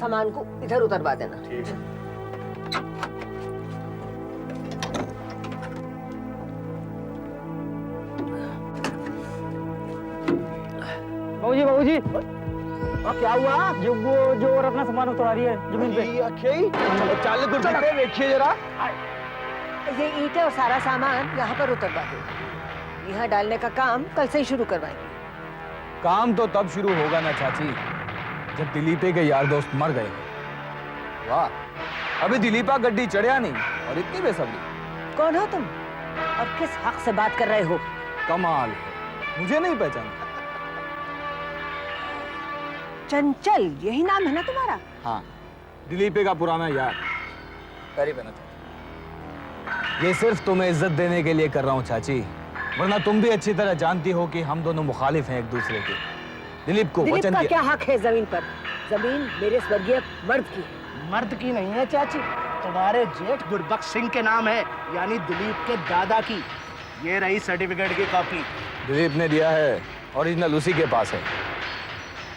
सामान को इधर उतरवा देना। ठीक है। बाबूजी क्या हुआ? जो औरत अपना सामान उतरा रही है जमीन पे। चल गुड्डी पे देखिए जरा। ये ईंटें और सारा सामान यहाँ पर उतरवा दो। यहाँ डालने का काम कल से ही शुरू करवाएंगे। काम तो तब शुरू होगा ना चाची जब दिलीपे के यार दोस्त मर गए। वाह, अभी दिलीपा गड्डी चढ़िया नहीं और इतनी बेसब्री। कौन हो तुम और किस हक से बात कर रहे हो? कमाल है, मुझे नहीं पहचाना। चंचल यही नाम है ना तुम्हारा? हाँ, दिलीपे का पुराना यार। ये सिर्फ तुम्हें इज्जत देने के लिए कर रहा हूँ चाची, वरना तुम भी अच्छी तरह जानती हो कि हम दोनों मुखालिफ हैं एक दूसरे के। दिलीप को दिलीप वचन का क्या हक है जमीन पर? जमीन मेरे स्वर्गीय मर्द की है। मर्द की नहीं है चाची, तुम्हारे जेठ गुरबख्श सिंह के नाम है, यानी दिलीप के दादा की। ये रही सर्टिफिकेट की कॉपी। दिलीप ने दिया है, ओरिजिनल उसी के पास है।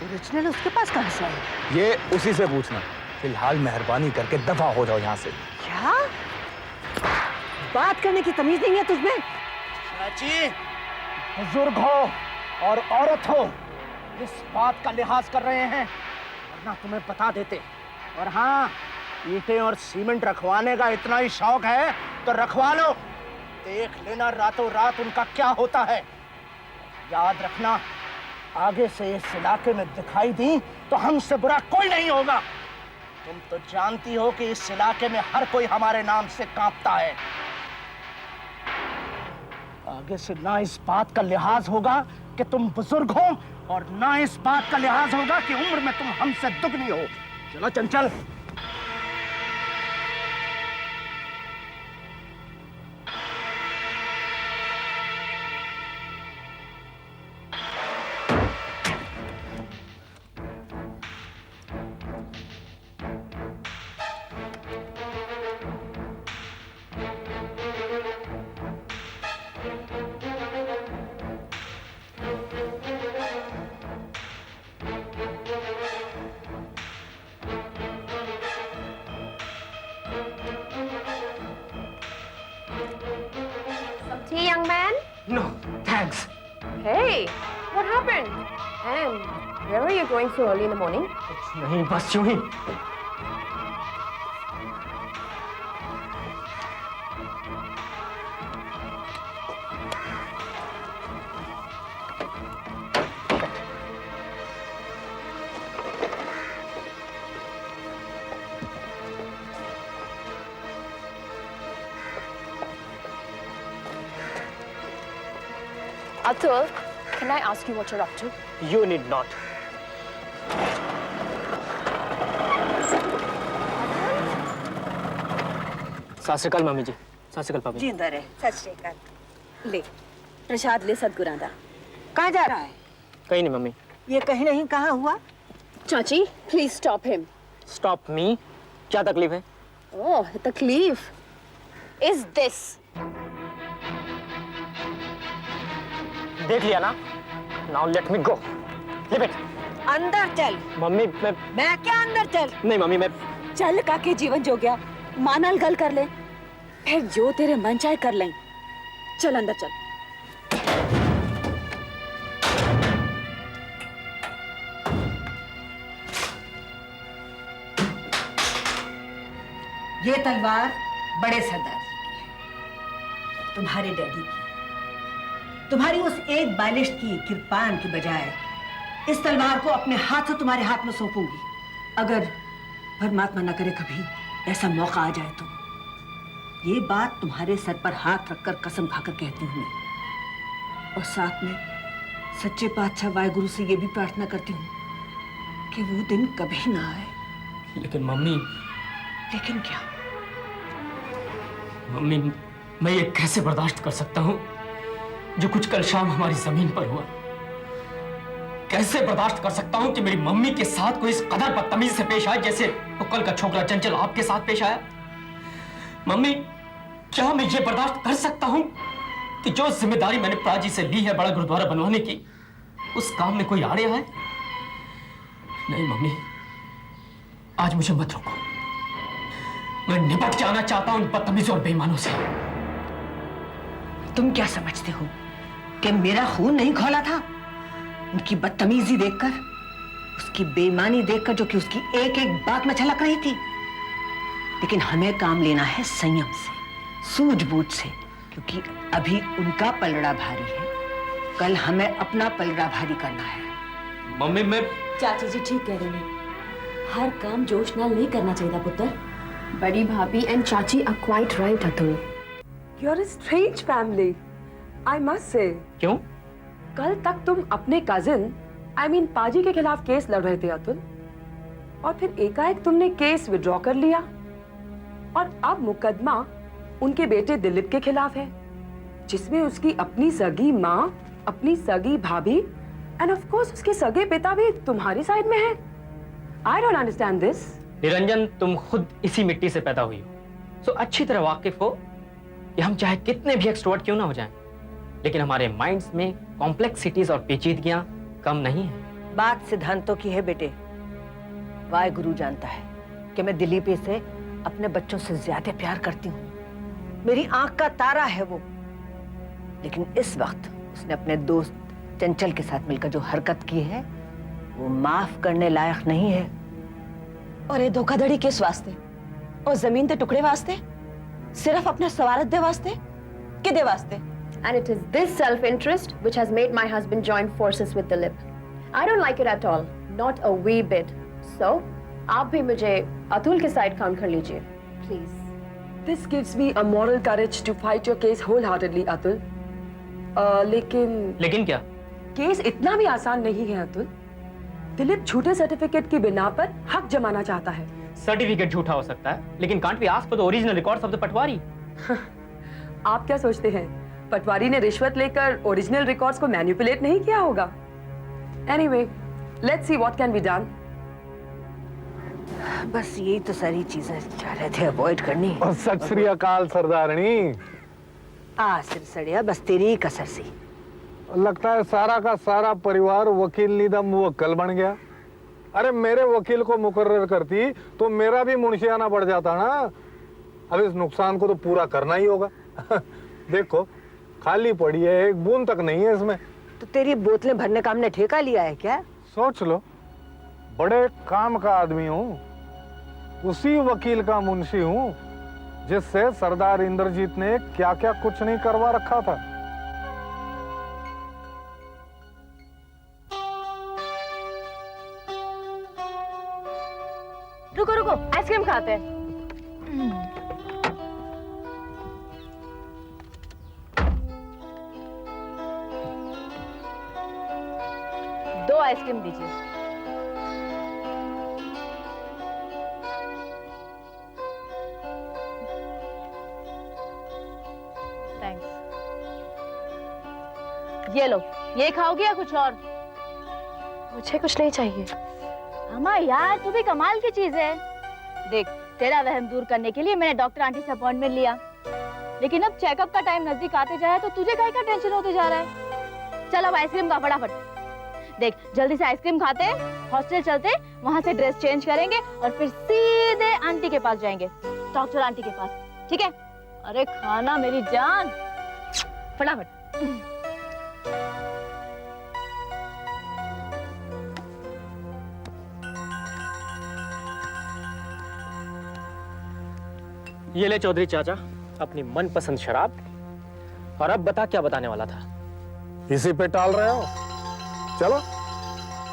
ओरिजिनल उसके पास कहाँ से है? ये उसी से पूछना। फिलहाल मेहरबानी करके दफा हो जाओ यहाँ से। क्या बात करने की तमीज नहीं है तुझमें? चाची, बुजुर्ग हो और औरत हो, इस बात का लिहाज कर रहे हैं, वरना तुम्हें बता देते। और हाँ, ईंटें और सीमेंट रखवाने का इतना ही शौक है तो रखवा लो। देख लेना रातों रात उनका क्या होता है। याद रखना, आगे से इस इलाके में दिखाई दी तो हमसे बुरा कोई नहीं होगा। तुम तो जानती हो कि इस इलाके में हर कोई हमारे नाम से कांपता है। आगे से ना इस बात का लिहाज होगा कि तुम बुजुर्ग हो और ना इस बात का लिहाज होगा कि उम्र में तुम हमसे दुगनी हो। चलो चंचल। Tea, young man? No, thanks. Hey, what happened? And where are you going so early in the morning? नहीं, बस यूं ही। Atul, can I ask you what you're up to? You need not. सत श्री अकाल मम्मी जी। सत श्री अकाल पापा जी। जिंदा रहे। सत श्री अकाल। ले प्रसाद ले सतगुरां दा। कहाँ जा रहा है? कहीं नहीं मम्मी। ये कहीं नहीं कहाँ हुआ? Chachi, please stop him. Stop me? क्या तकलीफ है? Oh, the taklif is this. देख लिया ना? Now let me go. Leave it. अंदर चल। मम्मी मैं क्या अंदर चल? नहीं मम्मी मैं चल काके जीवन जो गया मां नाल गल कर ले, फिर जो तेरे मन चाहे कर लें। चल अंदर चल। ये तलवार बड़े सरदार जी की है, तुम्हारे डैडी की। तुम्हारी उस एक बालिश की कृपान की बजाय इस तलवार को अपने हाथ से तुम्हारे हाथ में सौंपूंगी। अगर परमात्मा न करे कभी ऐसा मौका आ जाए तो ये बात तुम्हारे सर पर हाथ रखकर कसम खाकर कहती हूँ मैं। और साथ में सच्चे पातशाह वाहिगुरु से ये भी प्रार्थना करती हूँ कि वो दिन कभी ना आए। लेकिन मम्मी। लेकिन क्या? मम्मी, मैं ये कैसे बर्दाश्त कर सकता हूँ जो कुछ कल शाम हमारी जमीन पर हुआ? कैसे बर्दाश्त कर सकता हूँ कि मेरी मम्मी के साथ कोई इस कदर बदतमीजी से पेश आए जैसे तो कल का छोकरा चंचल आपके साथ पेश आया? मम्मी, क्या मैं ये बर्दाश्त कर सकता हूँ कि जो जिम्मेदारी मैंने प्राजी से ली है बड़ा गुरुद्वारा बनवाने की, उस काम में कोई आड़े आए? नहीं मम्मी, आज मुझे मत रोको। मैं निपट के आना चाहता हूं उन बदतमीजों और बेईमानों से। तुम क्या समझते हो कि मेरा खून नहीं खौला था उनकी बदतमीजी देखकर, उसकी बेईमानी देखकर, जो कि उसकी एक एक बात में झलक रही थी। लेकिन हमें काम लेना है संयम से, सूझबूझ से, क्योंकि अभी उनका पलड़ा भारी है, कल हमें अपना पलड़ा भारी करना है। मम्मी, मैं चाची जी ठीक कह रही हैं। हर काम जोश नाल नहीं करना चाहिए पुत्र। बड़ी भाभी and चाची are quite right, Atul. You're a strange family, I must say. क्यों? कल तक तुम अपने कजिन, I mean पाजी के खिलाफ केस लड़ रहे थे अतुल, और फिर एकाएक तुमने केस विड्रॉ कर लिया, और अब मुकदमा उनके बेटे दिलीप के खिलाफ है, जिसमें उसकी अपनी सगी माँ, अपनी सगी भाभी, एंड ऑफ कोर्स उसके सगे पिता भी तुम्हारी साइड में है। I don't understand this. Niranjan, तुम खुद इसी मिट्टी से पैदा हुई हो, सो अच्छी तरह वाकिफ हो कि हम चाहे कितने भी एक्सट्रोवर्ट क्यों ना हो जाएं, लेकिन हमारे माइंड्स में कॉम्प्लेक्सिटीज और पेचीदगियां कम नहीं है। बात सिद्धांतों की है बेटे। वाहिगुरु जानता है कि मैं दिलीप से अपने बच्चों से ज्यादा प्यार करती हूँ। मेरी आंख का तारा है वो। लेकिन इस वक्त उसने अपने दोस्त चंचल के साथ मिलकर जो हरकत की है वो माफ करने लायक नहीं है। और ये धोखाधड़ी किस वास्ते? और जमीन के टुकड़े वास्ते? सिर्फ अपने सवारत दे वास्ते? किदे वास्ते? And it is this self-interest which has made my husband join forces with Dilip. I don't like it at all, not a wee bit. So, आप भी मुझे अतुल के साइड काउंट कर लीजिए, please. This gives me a moral courage to fight your case wholeheartedly, Atul. लेकिन क्या? Case इतना भी आसान नहीं है अतुल। दिलीप झूठे सर्टिफिकेट की बिना पर हक जमाना चाहता है। सर्टिफिकेट झूठा हो सकता है, लेकिन can't be asked for the original records of the patwari. आप क्या सोचते हैं पटवारी ने रिश्वत लेकर ओरिजिनल रिकॉर्ड्स को मैनिपुलेट नहीं किया होगा? Anyway, let's see what can be done. बस यही तो सारी चीजें चाह रहे थे अवॉइड करनी। और सत श्री अकाल सरदारनी। सिर सड़िया बस तेरी ही कसर सी। लगता है सारा का सारा परिवार वकील नीदम मुवक्कल बन गया। अरे मेरे वकील को मुकर्रर करती तो मेरा भी मुंशियाना बढ़ जाता ना। अब इस नुकसान को तो पूरा करना ही होगा। देखो खाली पड़ी है, एक बूंद तक नहीं है इसमें। तो तेरी बोतलें भरने का हमने ठेका लिया है क्या? सोच लो, बड़े काम का आदमी हूँ, उसी वकील का मुंशी हूँ जिससे सरदार इंद्रजीत ने क्या क्या कुछ नहीं करवा रखा था। रुको रुको, आइसक्रीम खाते हैं। दो आइसक्रीम दीजिए। थैंक्स। ये लो, ये खाओगे या कुछ और? मुझे कुछ नहीं चाहिए। अम्मा यार, तू भी कमाल की चीज है। देख, तेरा वहम दूर करने के लिए मैंने डॉक्टर आंटी से अपॉइंटमेंट लिया, लेकिन अब चेकअप का टाइम नजदीक आते जा रहा है तो तुझे काहे का टेंशन होते जा रहा है? चल अब आइसक्रीम का फटाफट। देख, जल्दी से आइसक्रीम खाते हैं, हॉस्टल चलते, वहां से ड्रेस चेंज करेंगे और फिर सीधे आंटी के पास जाएंगे, डॉक्टर आंटी के पास, ठीक है? अरे खाना मेरी जान, फटाफट। ये ले चौधरी चाचा अपनी मनपसंद शराब। और अब बता क्या बताने वाला था? इसी पे टाल रहे हो? चलो,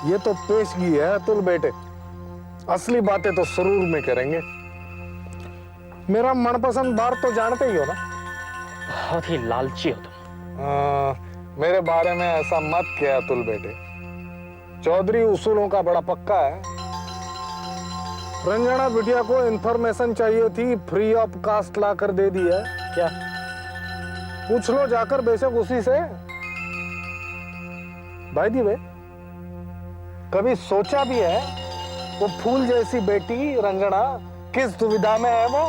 ये तो पेशगी है अतुल बेटे, असली बातें तो सरूर में करेंगे। मेरा मनपसंद बार तो जानते ही हो ना। बहुत ही लालची हो तुम। मेरे बारे में ऐसा मत कह अतुल बेटे, चौधरी उसूलों का बड़ा पक्का है। रंजना बिटिया को इंफॉर्मेशन चाहिए थी, फ्री ऑफ कास्ट ला कर दे दी है। क्या पूछ लो जाकर बेशक उसी से। भाई दी वे, कभी सोचा भी है वो फूल जैसी बेटी रंजना किस दुविधा में है वो?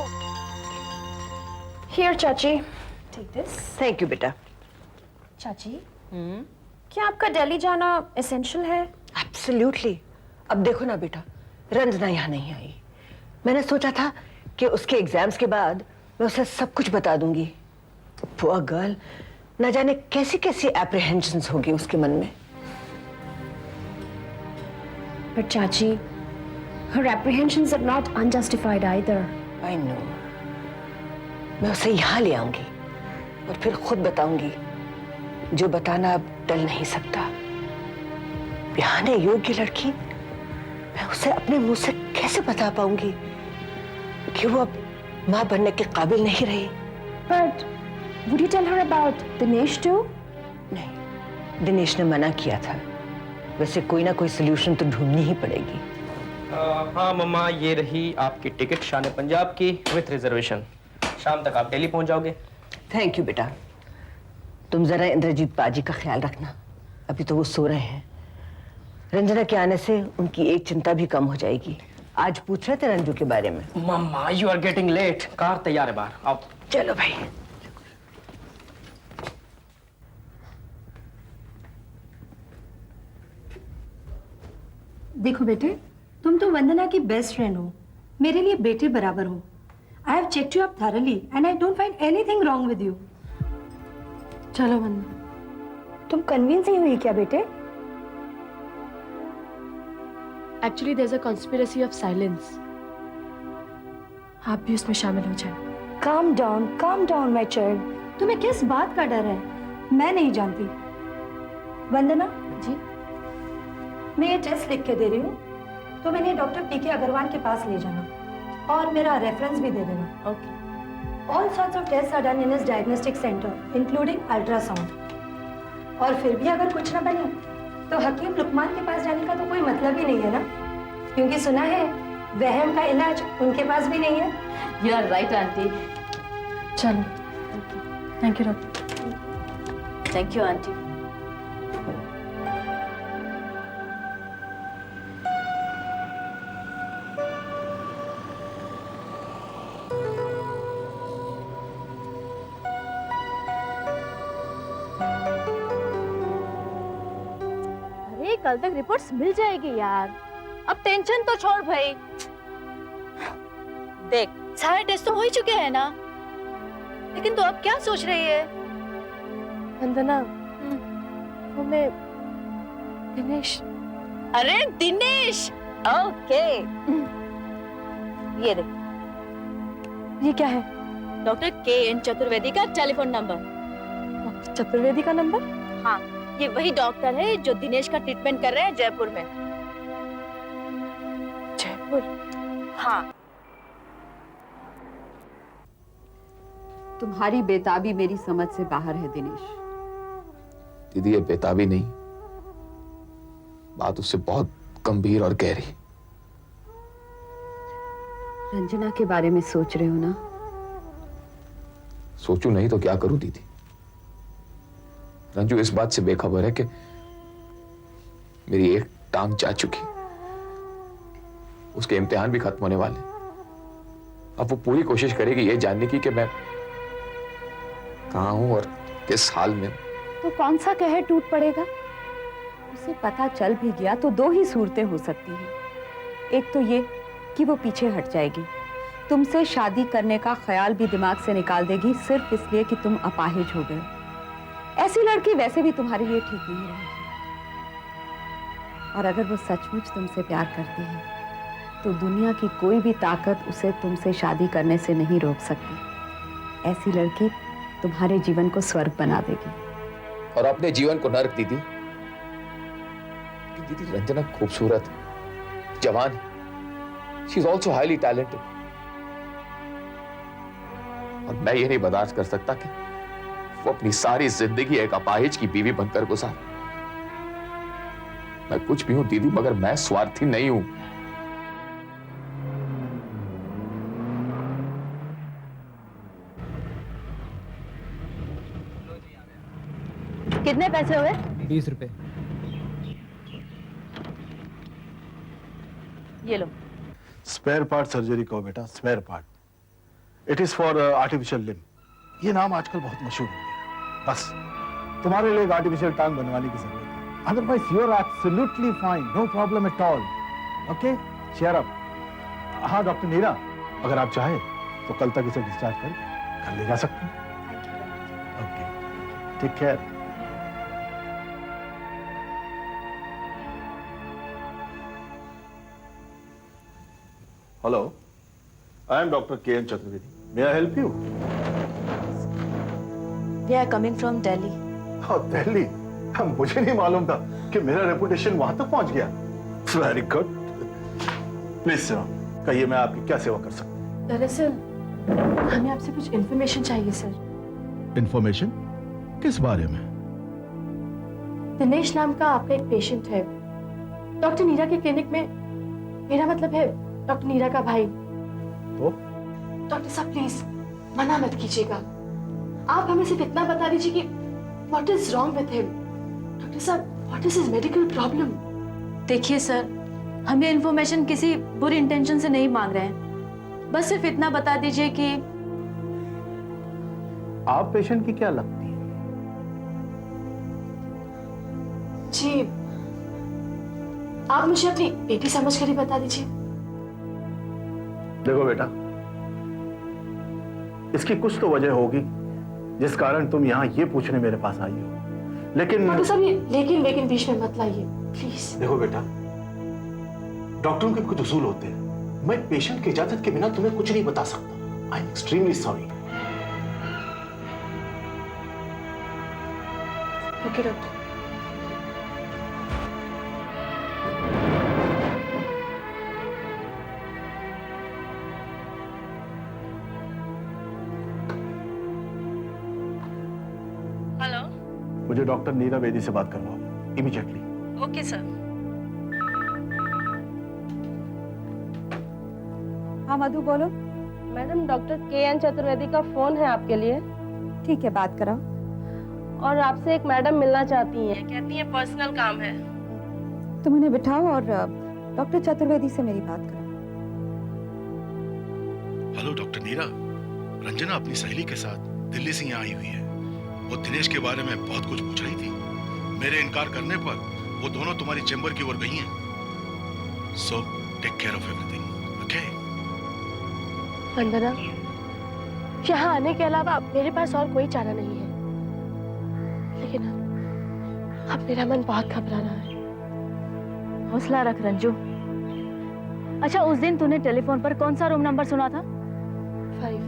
Here, चाची, take this. थैंक यू बेटा। चाची, क्या आपका दिल्ली जाना एसेंशियल है? एब्सोल्युटली। अब देखो ना बेटा, रंजना यहाँ नहीं आई, मैंने सोचा था कि उसके एग्जाम्स के बाद मैं उसे सब कुछ बता दूंगी। पुअर गर्ल, न जाने कैसी कैसी एप्रीहेंशंस होगी उसके मन में। But Chachi, her apprehensions are not unjustified either. I know. मैं उसे यहाँ ले आऊंगी और फिर खुद बताऊंगी जो बताना अब टल नहीं सकता। ब्याहने योग्य लड़की मैं उसे अपने मुंह से कैसे बता पाऊंगी कि वो अब माँ बनने के काबिल नहीं रही। But would you tell her about Dinesh too? नहीं, दिनेश ने मना किया था। वैसे कोई ना कोई सोल्यूशन तो ढूंढनी ही पड़ेगी। हाँ मम्मा, ये रही आपकी टिकट शान पंजाब की विथ रिजर्वेशन। शाम तक आप दिल्ली पहुंच जाओगे। थैंक यू बेटा। तुम जरा इंद्रजीत पाजी का ख्याल रखना, अभी तो वो सो रहे हैं। रंजना के आने से उनकी एक चिंता भी कम हो जाएगी। आज पूछ रहे थे रंजू के बारे में। Mamma, you are getting late. Car तैयार है बाहर, आओ। चलो भाई। देखो बेटे, तुम तो वंदना की बेस्ट फ्रेंड हो, मेरे लिए बेटे बराबर हो। I have checked you up thoroughly and I don't find anything wrong with you. चलो वंदना। तुम कन्विंस ही हुई क्या बेटे? Actually, there's a conspiracy of silence. आप भी उसमें शामिल हो जाए। calm down my child. तुम्हें किस बात का डर है? मैं नहीं जानती। वंदना जी? मैं ये टेस्ट लिख के दे रही हूँ, तो मैंने डॉक्टर पीके अग्रवाल के पास ले जाना और मेरा रेफरेंस भी दे देना। Okay. All sorts of tests are done in his diagnostic center, including ultrasound. और फिर भी अगर कुछ ना बने, तो हकीम लुकमान के पास जाने का तो कोई मतलब ही नहीं है ना, क्योंकि सुना है वहम का इलाज उनके पास भी नहीं है। You are right, aunty. चलो, thank you doctor. Thank you aunty. अरे कल तक रिपोर्ट्स मिल जाएगी यार, अब टेंशन तो छोड़ भाई। देख, सारे टेस्ट तो हो ही चुके हैं ना, लेकिन तू अब क्या सोच रही है? वंदना, वो मैं दिनेश। अरे दिनेश, ओके। ये देख, ये क्या है? Doctor K N. चतुर्वेदी का टेलीफोन नंबर। डॉक्टर चतुर्वेदी का नंबर? हाँ, ये वही डॉक्टर है जो दिनेश का ट्रीटमेंट कर रहे हैं जयपुर में। जयपुर? हाँ। तुम्हारी बेताबी मेरी समझ से बाहर है दिनेश। दीदी, ये बेताबी नहीं, बात उससे बहुत गंभीर और गहरी। रंजना के बारे में सोच रहे हो ना? सोचूं नहीं तो क्या करूं दीदी? रंजू इस बात से बेखबर है कि मेरी एक टांग जा चुकी, उसके इम्तिहान भी खत्म होने वाले। अब वो पूरी कोशिश करेगी ये जानने की कि मैं कहां हूं और किस हाल में। तो कौन सा कहर टूट पड़ेगा? उसे पता चल भी गया तो दो ही सूरतें हो सकती हैं। एक तो ये कि वो पीछे हट जाएगी, तुमसे शादी करने का ख्याल भी दिमाग से निकाल देगी सिर्फ इसलिए कि तुम अपाहिज हो गए। ऐसी लड़की वैसे भी तुम्हारे लिए ठीक नहीं रहेगी। और अगर वो सचमुच तुमसे प्यार करती है तो दुनिया की कोई भी ताकत उसे तुमसे शादी करने से नहीं रोक सकती। ऐसी लड़की तुम्हारे जीवन को स्वर्ग बना देगी। और अपने जीवन को नरक दीदी। दीदी, रंजना खूबसूरत, जवान, she is also highly talented. और मैं ये नहीं बर्दाश्त कर सकता कि वो अपनी सारी जिंदगी एक अपाहिज की बीवी बनकर गुजार। मैं कुछ भी हूं दीदी, मगर मैं स्वार्थी नहीं हूं। कितने पैसे हुए? 20 रुपए। ये लो। स्पेयर पार्ट सर्जरी को बेटा, spare part. It is for artificial limb. ये नाम आजकल बहुत मशहूर हो गया। बस तुम्हारे लिए एक आर्टिफिशियल टांग बनवाने की जरूरत है। Otherwise you are absolutely fine, no problem at all. Okay, cheer up. हाँ डॉक्टर नीरा, अगर आप चाहें तो कल तक इसे डिस्चार्ज कर ले जा सकते हैं। Okay, take care. Hello, I am doctor K N. Chaturvedi. May I help you? We are coming from Delhi. Delhi? मुझे नहीं मालूम था कि मेरा रेपुटेशन वहां तक पहुंच गया। Very good. प्लीज कहिए, मैं आपकी क्या सेवा कर सकता हूँ? दरअसल हमें आपसे कुछ इन्फॉर्मेशन चाहिए सर। इन्फॉर्मेशन? किस बारे में? दिनेश नाम का आपका एक पेशेंट है डॉक्टर नीरा के क्लिनिक में। मेरा मतलब है डॉक्टर नीरा का भाई। तो? डॉक्टर साहब प्लीज मना मत कीजिएगा। आप हमें सिर्फ इतना बता दीजिए कि what is wrong with him. Doctor साहब, what is his medical problem? देखिए सर, हम ये इन्फॉर्मेशन किसी बुरी इंटेंशन से नहीं मांग रहे हैं, बस सिर्फ इतना बता दीजिए कि आप पेशेंट की क्या लगती है? जी, आप मुझे अपनी बेटी समझ कर ही बता दीजिए। देखो बेटा, इसकी कुछ तो वजह होगी जिस कारण तुम यहाँ ये पूछने मेरे पास आई हो, लेकिन डॉक्टर साहब, ये लेकिन बीच में मत लाइए प्लीज। देखो बेटा, डॉक्टरों के कुछ उसूल होते हैं। मैं पेशेंट की इजाजत के बिना तुम्हें कुछ नहीं बता सकता। I am extremely sorry. Okay doctor. Hello. मुझे डॉक्टर नीरा बेदी से बात करवाओ इमीडिएटली। Okay sir. हाँ मधु बोलो। Madam, doctor K N. चतुर्वेदी का फोन है आपके लिए। ठीक है, बात कराओ। और आपसे एक मैडम मिलना चाहती हैं, कहती हैं पर्सनल काम है। तुम उन्हें बिठाओ और डॉक्टर चतुर्वेदी से मेरी बात करो। हेलो डॉक्टर नीरा, रंजना अपनी सहेली के साथ दिल्ली से यहाँ आई हुई है। वो दिनेश के बारे में बहुत कुछ पूछ रही थी। मेरे इनकार करने पर वो दोनों तुम्हारी चेंबर की ओर गई हैं। So take care of everything, okay? Vandana, यहाँ आने के अलावा मेरे पास और कोई चारा नहीं है, लेकिन अब मेरा मन बहुत घबरा रहा है। हौसला रख रंजू। अच्छा, उस दिन तूने टेलीफोन पर कौन सा रूम नंबर सुना था? 5।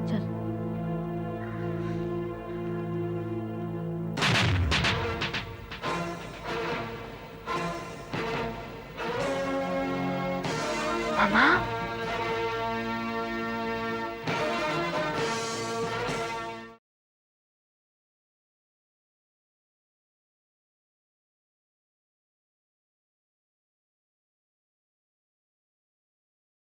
चल। मामा,